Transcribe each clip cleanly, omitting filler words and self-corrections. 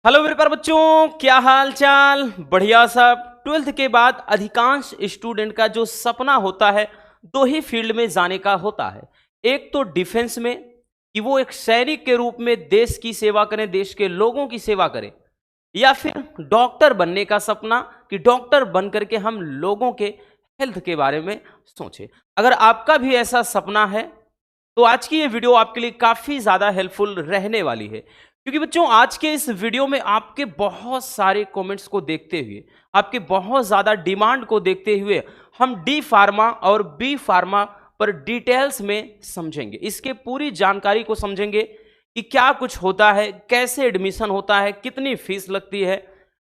Hello मेरे प्यारे बच्चों, क्या हाल चाल। बढ़िया सब। ट्वेल्थ के बाद अधिकांश स्टूडेंट का जो सपना होता है दो ही फील्ड में जाने का होता है। एक तो डिफेंस में कि वो एक सैनिक के रूप में देश की सेवा करें, देश के लोगों की सेवा करें, या फिर डॉक्टर बनने का सपना कि डॉक्टर बन करके हम लोगों के हेल्थ के बारे में सोचें। अगर आपका भी ऐसा सपना है तो आज की ये वीडियो आपके लिए काफी ज्यादा हेल्पफुल रहने वाली है, क्योंकि बच्चों आज के इस वीडियो में आपके बहुत सारे कमेंट्स को देखते हुए, आपके बहुत ज्यादा डिमांड को देखते हुए हम डी फार्मा और बी फार्मा पर डिटेल्स में समझेंगे। इसके पूरी जानकारी को समझेंगे कि क्या कुछ होता है, कैसे एडमिशन होता है, कितनी फीस लगती है,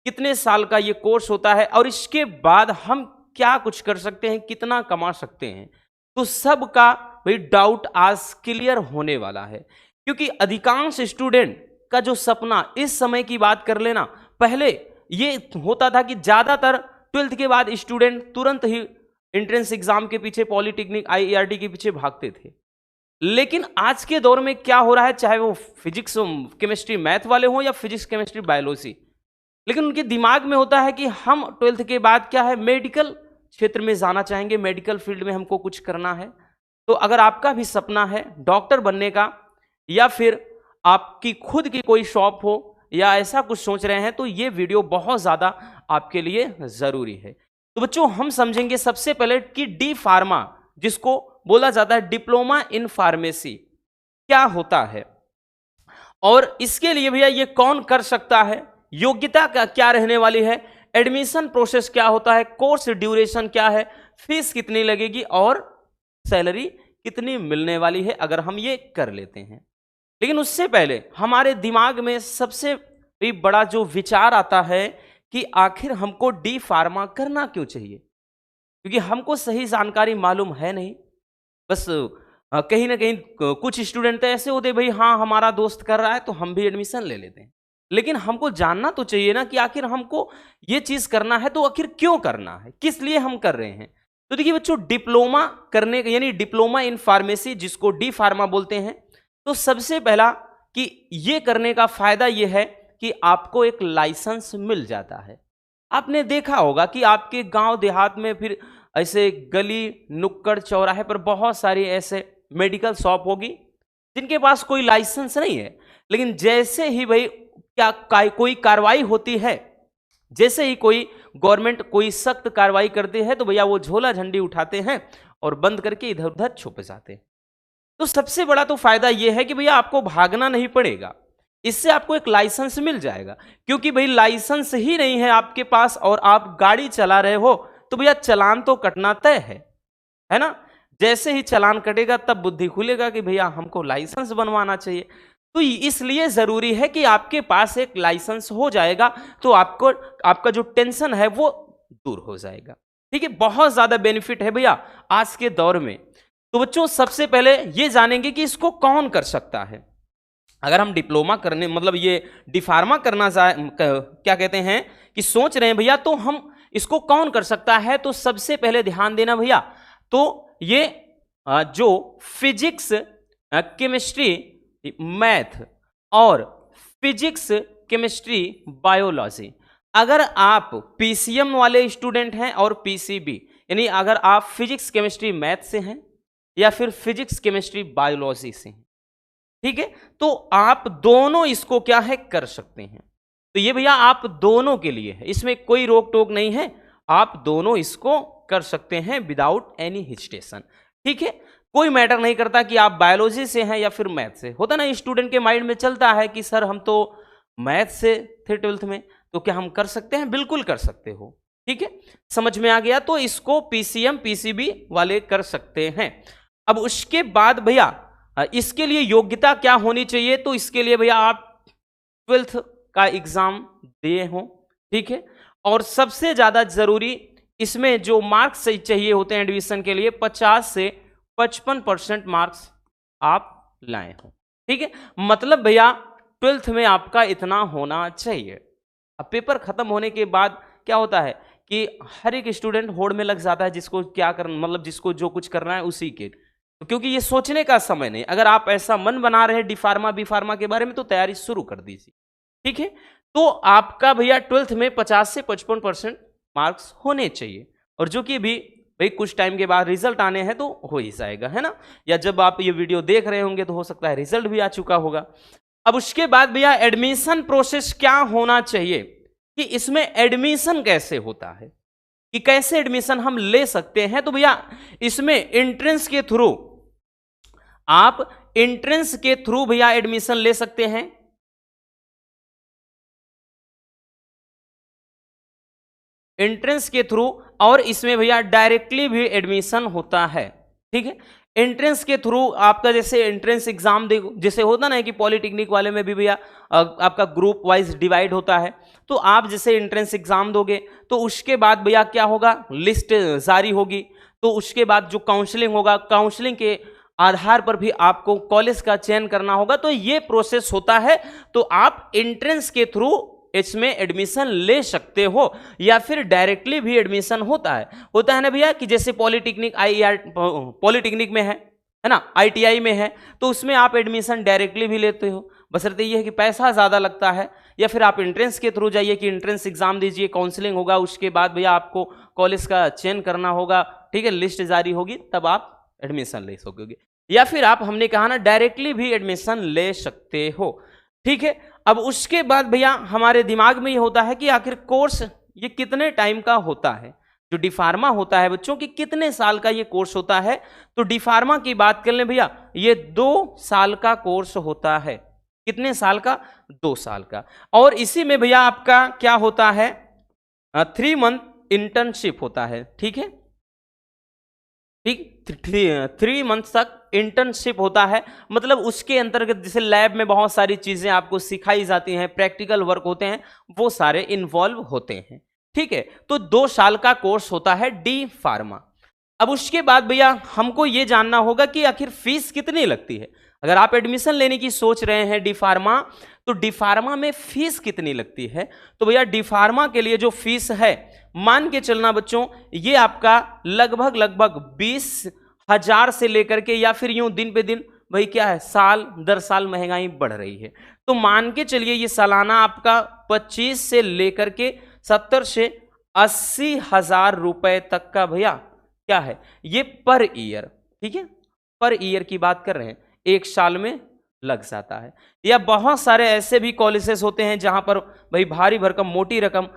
कितने साल का ये कोर्स होता है और इसके बाद हम क्या कुछ कर सकते हैं, कितना कमा सकते हैं। तो सबका भाई डाउट आज क्लियर होने वाला है, क्योंकि अधिकांश स्टूडेंट का जो सपना, इस समय की बात कर लेना, पहले ये होता था कि ज्यादातर ट्वेल्थ के बाद स्टूडेंट तुरंत ही एंट्रेंस एग्जाम के पीछे, पॉलिटेक्निक आईआईटी के पीछे भागते थे। लेकिन आज के दौर में क्या हो रहा है, चाहे वो फिजिक्स केमिस्ट्री मैथ वाले हों या फिजिक्स केमिस्ट्री बायोलॉजी, लेकिन उनके दिमाग में होता है कि हम ट्वेल्थ के बाद क्या है, मेडिकल क्षेत्र में जाना चाहेंगे, मेडिकल फील्ड में हमको कुछ करना है। तो अगर आपका भी सपना है डॉक्टर बनने का, या फिर आपकी खुद की कोई शॉप हो, या ऐसा कुछ सोच रहे हैं, तो ये वीडियो बहुत ज़्यादा आपके लिए ज़रूरी है। तो बच्चों हम समझेंगे सबसे पहले कि डी फार्मा, जिसको बोला जाता है डिप्लोमा इन फार्मेसी, क्या होता है और इसके लिए भैया ये कौन कर सकता है, योग्यता का क्या रहने वाली है, एडमिशन प्रोसेस क्या होता है, कोर्स ड्यूरेशन क्या है, फीस कितनी लगेगी और सैलरी कितनी मिलने वाली है अगर हम ये कर लेते हैं। लेकिन उससे पहले हमारे दिमाग में सबसे भी बड़ा जो विचार आता है कि आखिर हमको डी फार्मा करना क्यों चाहिए, क्योंकि हमको सही जानकारी मालूम है नहीं। बस कहीं ना कहीं कुछ स्टूडेंट तो ऐसे होते भाई, हाँ हमारा दोस्त कर रहा है तो हम भी एडमिशन ले लेते हैं। लेकिन हमको जानना तो चाहिए ना कि आखिर हमको ये चीज करना है तो आखिर क्यों करना है, किस लिए हम कर रहे हैं। तो देखिए बच्चों, डिप्लोमा करने का यानी डिप्लोमा इन फार्मेसी, जिसको डी फार्मा बोलते हैं, तो सबसे पहला कि ये करने का फायदा ये है कि आपको एक लाइसेंस मिल जाता है। आपने देखा होगा कि आपके गांव देहात में फिर ऐसे गली नुक्कड़ चौराहे पर बहुत सारी ऐसे मेडिकल शॉप होगी जिनके पास कोई लाइसेंस नहीं है, लेकिन जैसे ही भाई कोई कार्रवाई होती है, जैसे ही कोई गवर्नमेंट कोई सख्त कार्रवाई करती है, तो भैया वो झोला झंडी उठाते हैं और बंद करके इधर उधर छुप जाते हैं। तो सबसे बड़ा तो फायदा यह है कि भैया आपको भागना नहीं पड़ेगा, इससे आपको एक लाइसेंस मिल जाएगा। क्योंकि भाई लाइसेंस ही नहीं है आपके पास और आप गाड़ी चला रहे हो, तो भैया चालान तो कटना तय है ना। जैसे ही चालान कटेगा तब बुद्धि खुलेगा कि भैया हमको लाइसेंस बनवाना चाहिए। तो इसलिए जरूरी है कि आपके पास एक लाइसेंस हो जाएगा, तो आपको आपका जो टेंशन है वो दूर हो जाएगा। ठीक है, बहुत ज्यादा बेनिफिट है भैया आज के दौर में। तो बच्चों सबसे पहले ये जानेंगे कि इसको कौन कर सकता है। अगर हम डिप्लोमा करने मतलब ये डिफार्मा करना क्या कहते हैं कि सोच रहे हैं भैया, तो हम इसको कौन कर सकता है। तो सबसे पहले ध्यान देना भैया, तो ये जो फिजिक्स केमिस्ट्री मैथ और फिजिक्स केमिस्ट्री बायोलॉजी, अगर आप पीसीएम वाले स्टूडेंट हैं और पीसीबी, यानी अगर आप फिजिक्स केमिस्ट्री मैथ से हैं या फिर फिजिक्स केमिस्ट्री बायोलॉजी से हैं, ठीक है, तो आप दोनों इसको क्या है कर सकते हैं। तो ये भैया आप दोनों के लिए है, इसमें कोई रोक टोक नहीं है, आप दोनों इसको कर सकते हैं विदाउट एनी हिस्टेशन। ठीक है, कोई मैटर नहीं करता कि आप बायोलॉजी से हैं या फिर मैथ से। होता ना स्टूडेंट के माइंड में चलता है कि सर हम तो मैथ से थे ट्वेल्थ में, तो क्या हम कर सकते हैं? बिल्कुल कर सकते हो। ठीक है, समझ में आ गया। तो इसको पीसीएम पीसीबी वाले कर सकते हैं। अब उसके बाद भैया इसके लिए योग्यता क्या होनी चाहिए, तो इसके लिए भैया आप ट्वेल्थ का एग्जाम दिए हो, ठीक है, और सबसे ज्यादा जरूरी इसमें जो मार्क्स चाहिए होते हैं एडमिशन के लिए, 50 से 55% मार्क्स आप लाए हो। ठीक है, मतलब भैया ट्वेल्थ में आपका इतना होना चाहिए। अब पेपर खत्म होने के बाद क्या होता है कि हर एक स्टूडेंट होड़ में लग जाता है, जिसको क्या करना मतलब जिसको जो कुछ करना है उसी के, क्योंकि ये सोचने का समय नहीं। अगर आप ऐसा मन बना रहे डी फार्मा बी फार्मा के बारे में, तो तैयारी शुरू कर दीजिए। ठीक है, तो आपका भैया 12th में 50 से 55% मार्क्स होने चाहिए, और जो कि भी भाई कुछ टाइम के बाद रिजल्ट आने हैं तो हो ही जाएगा, है ना, या जब आप ये वीडियो देख रहे होंगे तो हो सकता है रिजल्ट भी आ चुका होगा। अब उसके बाद भैया एडमिशन प्रोसेस क्या होना चाहिए, कि इसमें एडमिशन कैसे होता है, कि कैसे एडमिशन हम ले सकते हैं। तो भैया इसमें एंट्रेंस के थ्रू, आप एंट्रेंस के थ्रू भैया एडमिशन ले सकते हैं। एंट्रेंस के थ्रू, और इसमें भैया डायरेक्टली भी एडमिशन होता है। ठीक है, एंट्रेंस के थ्रू आपका जैसे एंट्रेंस एग्जाम दे, जैसे होता ना कि पॉलिटेक्निक वाले में भी भैया आपका ग्रुप वाइज डिवाइड होता है, तो आप जैसे एंट्रेंस एग्जाम दोगे तो उसके बाद भैया क्या होगा, लिस्ट जारी होगी, तो उसके बाद जो काउंसलिंग होगा, काउंसलिंग के आधार पर भी आपको कॉलेज का चयन करना होगा। तो ये प्रोसेस होता है, तो आप एंट्रेंस के थ्रू इसमें एडमिशन ले सकते हो, या फिर डायरेक्टली भी एडमिशन होता है ना भैया, कि जैसे पॉलिटेक्निक पॉलिटेक्निक में है ना, ITI में है, तो उसमें आप एडमिशन डायरेक्टली भी लेते हो, बशर्ते ये है कि पैसा ज़्यादा लगता है, या फिर आप एंट्रेंस के थ्रू जाइए कि एंट्रेंस एग्जाम दीजिए, काउंसलिंग होगा, उसके बाद भैया आपको कॉलेज का चयन करना होगा, ठीक है, लिस्ट जारी होगी, तब आप एडमिशन ले सकोगे, या फिर आप, हमने कहा ना, डायरेक्टली भी एडमिशन ले सकते हो। ठीक है, अब उसके बाद भैया हमारे दिमाग में ये होता है कि आखिर कोर्स ये कितने टाइम का होता है, जो डी फार्मा होता है बच्चों की कितने साल का ये कोर्स होता है। तो डी फार्मा की बात कर लें भैया, ये 2 साल का कोर्स होता है। कितने साल का, 2 साल का। और इसी में भैया आपका क्या होता है, 3 मंथ इंटर्नशिप होता है। ठीक है, ठीक, 3 मंथ तक इंटर्नशिप होता है, मतलब उसके अंतर्गत जैसे लैब में बहुत सारी चीजें आपको सिखाई जाती हैं, प्रैक्टिकल वर्क होते हैं, वो सारे इन्वॉल्व होते हैं। ठीक है, तो 2 साल का कोर्स होता है डी फार्मा। अब उसके बाद भैया हमको ये जानना होगा कि आखिर फीस कितनी लगती है। अगर आप एडमिशन लेने की सोच रहे हैं डी फार्मा, तो डी फार्मा में फीस कितनी लगती है। तो भैया डी फार्मा के लिए जो फीस है, मान के चलना बच्चों, ये आपका लगभग 20,000 से लेकर के, या फिर यूं दिन पे दिन भाई क्या है, साल दर साल महंगाई बढ़ रही है, तो मान के चलिए ये सालाना आपका 25 से लेकर के 70 से 80,000 रुपए तक का भैया क्या है, ये पर ईयर। ठीक है, पर ईयर की बात कर रहे हैं, 1 साल में लग जाता है। या बहुत सारे ऐसे भी कॉलेजेस होते हैं जहां पर भाई भारी भरकम मोटी रकम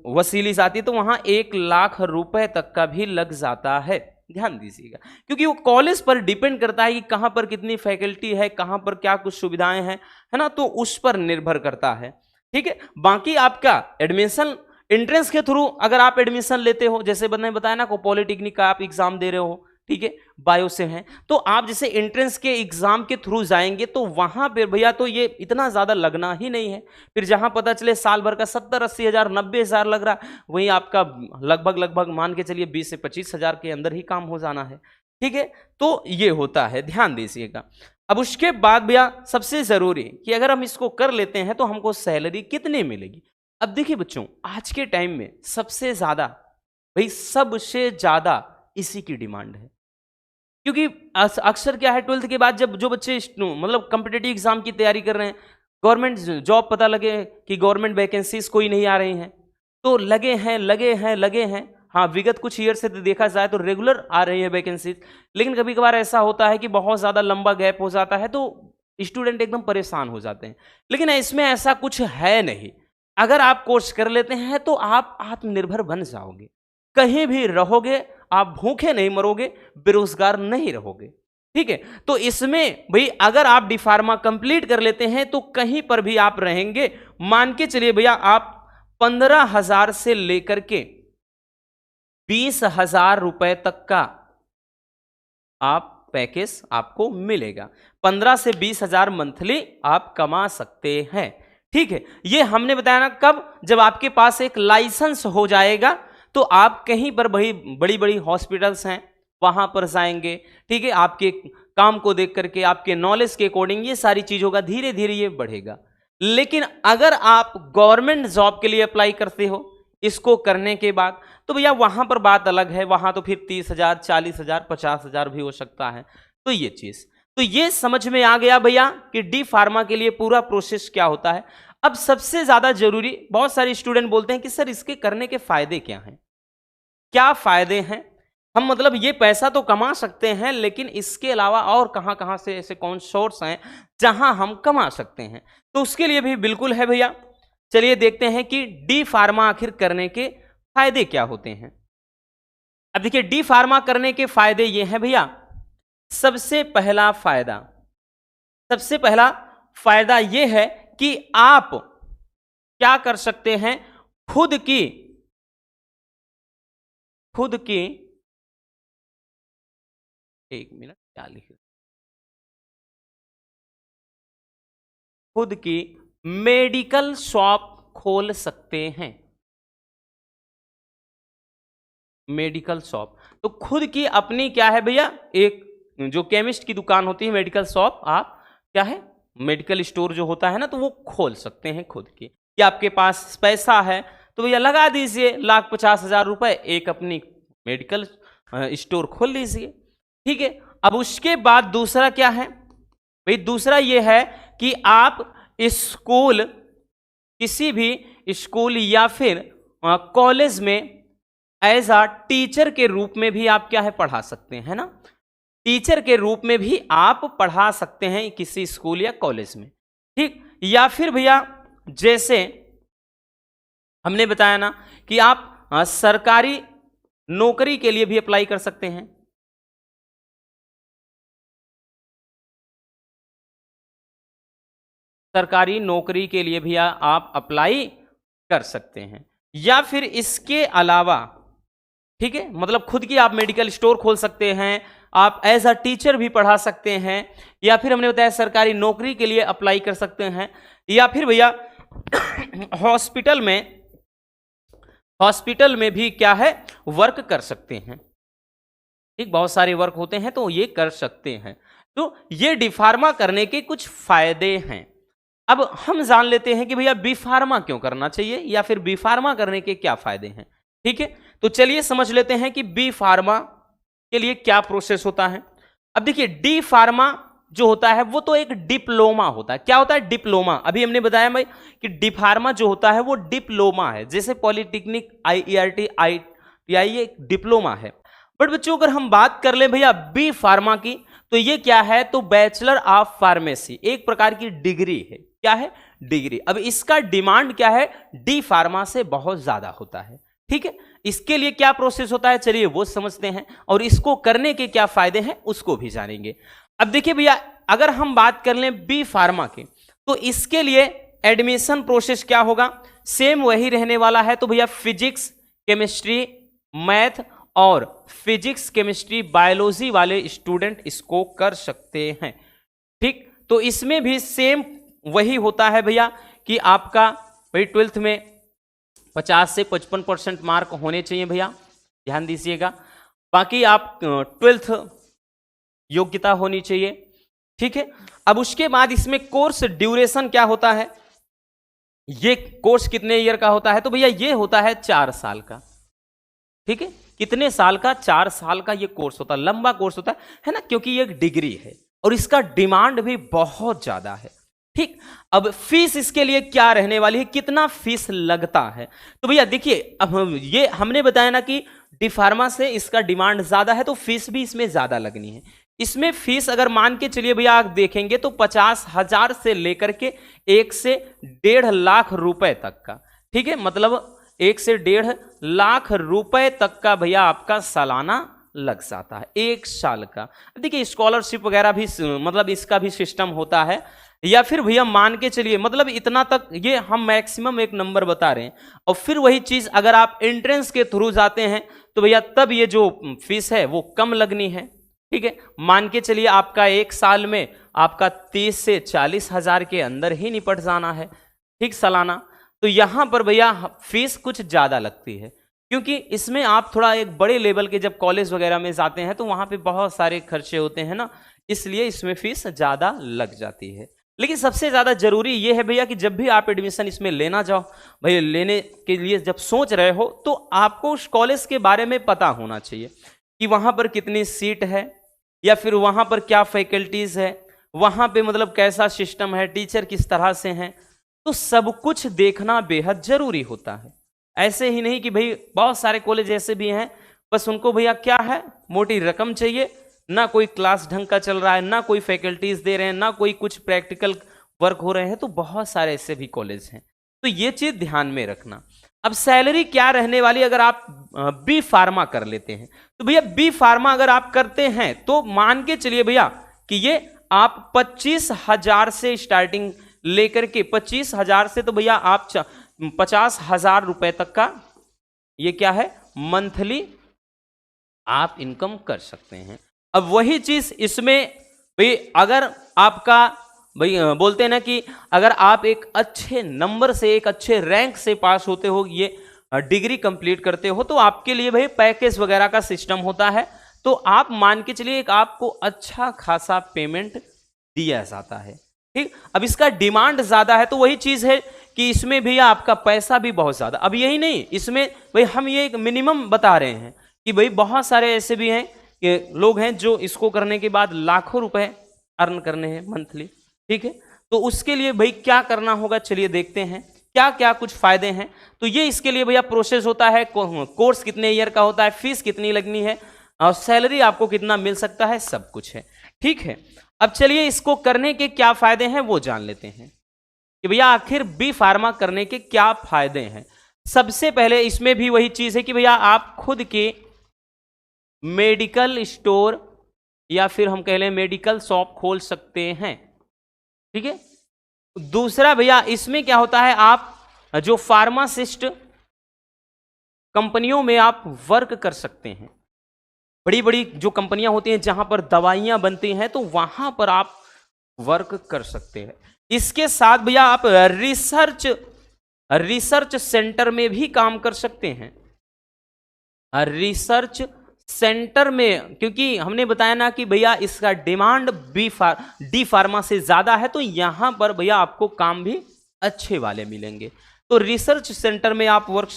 वसूली जाती है, तो वहां 1 लाख रुपए तक का भी लग जाता है। ध्यान दीजिएगा, क्योंकि वो कॉलेज पर डिपेंड करता है कि कहां पर कितनी फैकल्टी है, कहां पर क्या कुछ सुविधाएं हैं, है ना, तो उस पर निर्भर करता है। ठीक है, बाकी आपका एडमिशन एंट्रेंस के थ्रू अगर आप एडमिशन लेते हो, जैसे मैंने बताया ना, को पॉलिटेक्निक का आप एग्जाम दे रहे हो, ठीक है, बायो से हैं, तो आप जैसे एंट्रेंस के एग्जाम के थ्रू जाएंगे तो वहां पे भैया तो ये इतना ज्यादा लगना ही नहीं है। फिर जहां पता चले साल भर का 70-80 हजार 90 हजार लग रहा, वहीं आपका लगभग मान के चलिए 20 से 25 हजार के अंदर ही काम हो जाना है। ठीक है, तो ये होता है, ध्यान दीजिएगा। अब उसके बाद भैया सबसे जरूरी कि अगर हम इसको कर लेते हैं तो हमको सैलरी कितनी मिलेगी। अब देखिए बच्चों, आज के टाइम में सबसे ज्यादा, भाई सबसे ज्यादा इसी की डिमांड है, क्योंकि अक्सर क्या है, 12th के बाद जब जो बच्चे मतलब कॉम्पिटिटिव एग्जाम की तैयारी कर रहे हैं, गवर्नमेंट जॉब पता लगे कि गवर्नमेंट वैकेंसीज कोई नहीं आ रही हैं, तो लगे हैं। हाँ, विगत कुछ ईयर से देखा जाए तो रेगुलर आ रही है वैकेंसीज, लेकिन कभी कभार ऐसा होता है कि बहुत ज़्यादा लंबा गैप हो जाता है, तो स्टूडेंट एकदम परेशान हो जाते हैं। लेकिन इसमें ऐसा कुछ है नहीं, अगर आप कोर्स कर लेते हैं तो आप आत्मनिर्भर बन जाओगे, कहीं भी रहोगे, आप भूखे नहीं मरोगे, बेरोजगार नहीं रहोगे। ठीक है, तो इसमें भाई अगर आप डी फार्मा कंप्लीट कर लेते हैं तो कहीं पर भी आप रहेंगे, मान के चलिए भैया आप 15,000 से लेकर के 20,000 रुपए तक का आप पैकेज आपको मिलेगा। 15 से 20,000 मंथली आप कमा सकते हैं। ठीक है, ये हमने बताया ना कब, जब आपके पास एक लाइसेंस हो जाएगा तो आप कहीं पर भाई बड़ी बड़ी हॉस्पिटल्स हैं वहां पर जाएंगे। ठीक है, आपके काम को देख करके, आपके नॉलेज के अकॉर्डिंग ये सारी चीज होगा, धीरे धीरे ये बढ़ेगा। लेकिन अगर आप गवर्नमेंट जॉब के लिए अप्लाई करते हो इसको करने के बाद, तो भैया वहां पर बात अलग है, वहां तो फिर 30,000, 40,000, 50,000 भी हो सकता है। तो ये चीज, तो ये समझ में आ गया भैया कि डी फार्मा के लिए पूरा प्रोसेस क्या होता है। अब सबसे ज्यादा जरूरी, बहुत सारे स्टूडेंट बोलते हैं कि सर इसके करने के फायदे क्या हैं, क्या फायदे हैं, हम मतलब ये पैसा तो कमा सकते हैं लेकिन इसके अलावा और कहां कहां से ऐसे कौन सोर्स हैं जहां हम कमा सकते हैं। तो उसके लिए भी बिल्कुल है भैया। चलिए देखते हैं कि डी फार्मा आखिर करने के फायदे क्या होते हैं। अब देखिए डी फार्मा करने के फायदे ये हैं भैया। सबसे पहला फायदा ये है कि आप क्या कर सकते हैं, खुद की एक मिनट क्या लिखे, खुद की मेडिकल शॉप खोल सकते हैं। मेडिकल शॉप तो खुद की अपनी क्या है भैया, एक जो केमिस्ट की दुकान होती है मेडिकल शॉप, आप क्या है मेडिकल स्टोर जो होता है ना, तो वो खोल सकते हैं खुद की। या आपके पास पैसा है तो भैया लगा दीजिए 1,50,000 रुपए, एक अपनी मेडिकल स्टोर खोल लीजिए। ठीक है। अब उसके बाद दूसरा क्या है भाई, दूसरा ये है कि आप स्कूल, किसी भी स्कूल या फिर कॉलेज में एज अ टीचर के रूप में भी आप क्या है पढ़ा सकते हैं ना, टीचर के रूप में भी आप पढ़ा सकते हैं किसी स्कूल या कॉलेज में। ठीक। या फिर भैया जैसे हमने बताया ना कि आप सरकारी नौकरी के लिए भी अप्लाई कर सकते हैं। सरकारी नौकरी के लिए भी आप अप्लाई कर सकते हैं। या फिर इसके अलावा, ठीक है, मतलब खुद की आप मेडिकल स्टोर खोल सकते हैं, आप एज अ टीचर भी पढ़ा सकते हैं, या फिर हमने बताया सरकारी नौकरी के लिए अप्लाई कर सकते हैं, या फिर भैया हॉस्पिटल में भी क्या है वर्क कर सकते हैं। ठीक, बहुत सारे वर्क होते हैं तो ये कर सकते हैं। तो ये डी फार्मा करने के कुछ फायदे हैं। अब हम जान लेते हैं कि भैया बी फार्मा क्यों करना चाहिए या फिर बी फार्मा करने के क्या फायदे हैं। ठीक है, तो चलिए समझ लेते हैं कि बी फार्मा के लिए क्या प्रोसेस होता है। अब देखिए डी फार्मा जो होता है वो तो एक डिप्लोमा होता है। क्या होता है? डिप्लोमा। अभी हमने बताया भाई कि डी फार्मा जो होता है वो डिप्लोमा है, जैसे पॉलिटेक्निक, IERT, ITI एक डिप्लोमा है। बट बच्चों अगर हम बात कर ले भैया बी फार्मा की, तो ये क्या है, तो बैचलर ऑफ फार्मेसी, एक प्रकार की डिग्री है। क्या है? डिग्री। अब इसका डिमांड क्या है, डी फार्मा से बहुत ज्यादा होता है। ठीक है, इसके लिए क्या प्रोसेस होता है, चलिए वो समझते हैं, और इसको करने के क्या फायदे हैं उसको भी जानेंगे। अब देखिए भैया अगर हम बात कर लें बी फार्मा के, तो इसके लिए एडमिशन प्रोसेस क्या होगा, सेम वही रहने वाला है। तो भैया फिजिक्स, केमिस्ट्री, मैथ और फिजिक्स, केमिस्ट्री, बायोलॉजी वाले स्टूडेंट इसको कर सकते हैं। ठीक, तो इसमें भी सेम वही होता है भैया कि आपका भाई 12th में 50 से 55% मार्क होने चाहिए भैया, ध्यान दीजिएगा। बाकी आप 12th योग्यता होनी चाहिए। ठीक है, अब उसके बाद इसमें कोर्स ड्यूरेशन क्या होता है, ये कोर्स कितने ईयर का होता है, तो भैया ये होता है 4 साल का। ठीक है, कितने साल का, 4 साल का ये कोर्स होता है, लंबा कोर्स होता है ना, क्योंकि ये एक डिग्री है और इसका डिमांड भी बहुत ज्यादा है। ठीक, अब फीस इसके लिए क्या रहने वाली है, कितना फीस लगता है, तो भैया देखिए अब ये हमने बताया ना कि डी फार्मा से इसका डिमांड ज्यादा है तो फीस भी इसमें ज्यादा लगनी है। इसमें फीस अगर मान के चलिए भैया आप देखेंगे तो 50,000 से लेकर के 1 से 1.5 लाख रुपए तक का। ठीक है, मतलब 1 से 1.5 लाख रुपए तक का भैया आपका सालाना लग जाता है, 1 साल का। देखिए स्कॉलरशिप वगैरह भी मतलब इसका भी सिस्टम होता है। या फिर भैया मान के चलिए मतलब इतना तक, ये हम मैक्सिमम एक नंबर बता रहे हैं, और फिर वही चीज अगर आप एंट्रेंस के थ्रू जाते हैं तो भैया तब ये जो फीस है वो कम लगनी है। ठीक है, मान के चलिए आपका 1 साल में आपका 30 से 40 हजार के अंदर ही निपट जाना है। ठीक, सालाना। तो यहां पर भैया फीस कुछ ज्यादा लगती है, क्योंकि इसमें आप थोड़ा एक बड़े लेवल के जब कॉलेज वगैरह में जाते हैं तो वहां पे बहुत सारे खर्चे होते हैं ना, इसलिए इसमें फीस ज्यादा लग जाती है। लेकिन सबसे ज्यादा जरूरी यह है भैया कि जब भी आप एडमिशन इसमें लेना जाओ, भैया लेने के लिए जब सोच रहे हो तो आपको उस कॉलेज के बारे में पता होना चाहिए कि वहां पर कितनी सीट है, या फिर वहाँ पर क्या फैकल्टीज़ है, वहाँ पे मतलब कैसा सिस्टम है, टीचर किस तरह से हैं, तो सब कुछ देखना बेहद ज़रूरी होता है। ऐसे ही नहीं कि भाई बहुत सारे कॉलेज ऐसे भी हैं बस उनको भैया क्या है, मोटी रकम चाहिए, ना कोई क्लास ढंग का चल रहा है, ना कोई फैकल्टीज दे रहे हैं, ना कोई कुछ प्रैक्टिकल वर्क हो रहे हैं, तो बहुत सारे ऐसे भी कॉलेज हैं। तो ये चीज ध्यान में रखना। अब सैलरी क्या रहने वाली, अगर आप बी फार्मा कर लेते हैं तो भैया बी फार्मा अगर आप करते हैं तो मान के चलिए भैया कि ये आप 25,000 से स्टार्टिंग लेकर के 25,000 से तो भैया आप 50,000 रुपए तक का ये क्या है मंथली आप इनकम कर सकते हैं। अब वही चीज इसमें भाई अगर आपका भाई बोलते हैं ना कि अगर आप एक अच्छे नंबर से एक अच्छे रैंक से पास होते हो, ये डिग्री कंप्लीट करते हो, तो आपके लिए भाई पैकेज वगैरह का सिस्टम होता है, तो आप मान के चलिए एक आपको अच्छा खासा पेमेंट दिया जाता है। ठीक, अब इसका डिमांड ज्यादा है तो वही चीज है कि इसमें भी आपका पैसा भी बहुत ज्यादा। अब यही नहीं, इसमें भाई हम ये एक मिनिमम बता रहे हैं कि भाई बहुत सारे ऐसे भी हैं कि लोग हैं जो इसको करने के बाद लाखों रुपए अर्न करने हैं मंथली। ठीक है, तो उसके लिए भाई क्या करना होगा, चलिए देखते हैं क्या क्या कुछ फायदे हैं। तो ये इसके लिए भैया प्रोसेस होता है, कोर्स कितने ईयर का होता है, फीस कितनी लगनी है और सैलरी आपको कितना मिल सकता है, सब कुछ है। ठीक है, अब चलिए इसको करने के क्या फायदे हैं वो जान लेते हैं कि भैया आखिर बी फार्मा करने के क्या फायदे हैं। सबसे पहले इसमें भी वही चीज है कि भैया आप खुद के मेडिकल स्टोर या फिर हम कह लें मेडिकल शॉप खोल सकते हैं। ठीक है, दूसरा भैया इसमें क्या होता है, आप जो फार्मासिस्ट कंपनियों में आप वर्क कर सकते हैं। बड़ी बड़ी जो कंपनियां होती हैं जहां पर दवाइयां बनती हैं तो वहां पर आप वर्क कर सकते हैं। इसके साथ भैया आप रिसर्च सेंटर में भी काम कर सकते हैं। रिसर्च सेंटर में, क्योंकि हमने बताया ना कि भैया इसका डिमांड डी फार्मा से ज्यादा है, तो यहां पर भैया आपको काम भी अच्छे वाले मिलेंगे। तो रिसर्च सेंटर में आप वर्क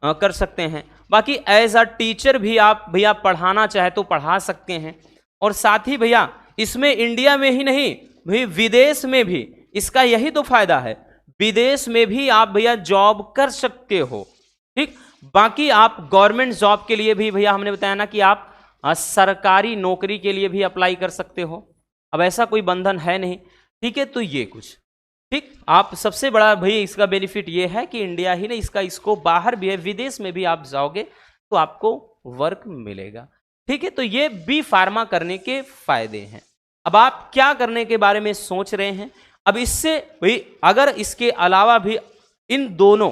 कर सकते हैं। बाकी एज अ टीचर भी आप भैया पढ़ाना चाहे तो पढ़ा सकते हैं। और साथ ही भैया इसमें इंडिया में ही नहीं भाई विदेश में भी इसका यही तो फायदा है, विदेश में भी आप भैया जॉब कर सकते हो। ठीक, बाकी आप गवर्नमेंट जॉब के लिए भी भैया हमने बताया ना कि आप सरकारी नौकरी के लिए भी अप्लाई कर सकते हो। अब ऐसा कोई बंधन है नहीं। ठीक है, तो ये कुछ ठीक, आप सबसे बड़ा भैया इसका बेनिफिट ये है कि इंडिया ही नहीं, इसका इसको बाहर भी है, विदेश में भी आप जाओगे तो आपको वर्क मिलेगा। ठीक है, तो ये बी फार्मा करने के फायदे हैं। अब आप क्या करने के बारे में सोच रहे हैं? अब इससे भाई अगर इसके अलावा भी इन दोनों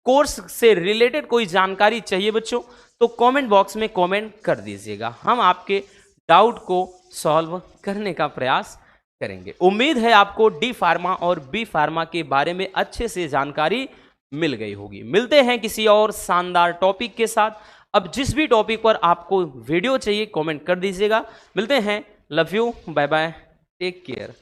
कोर्स से रिलेटेड कोई जानकारी चाहिए बच्चों तो कमेंट बॉक्स में कमेंट कर दीजिएगा, हम आपके डाउट को सॉल्व करने का प्रयास करेंगे। उम्मीद है आपको डी फार्मा और बी फार्मा के बारे में अच्छे से जानकारी मिल गई होगी। मिलते हैं किसी और शानदार टॉपिक के साथ। अब जिस भी टॉपिक पर आपको वीडियो चाहिए कमेंट कर दीजिएगा। मिलते हैं, love you, bye bye, take care.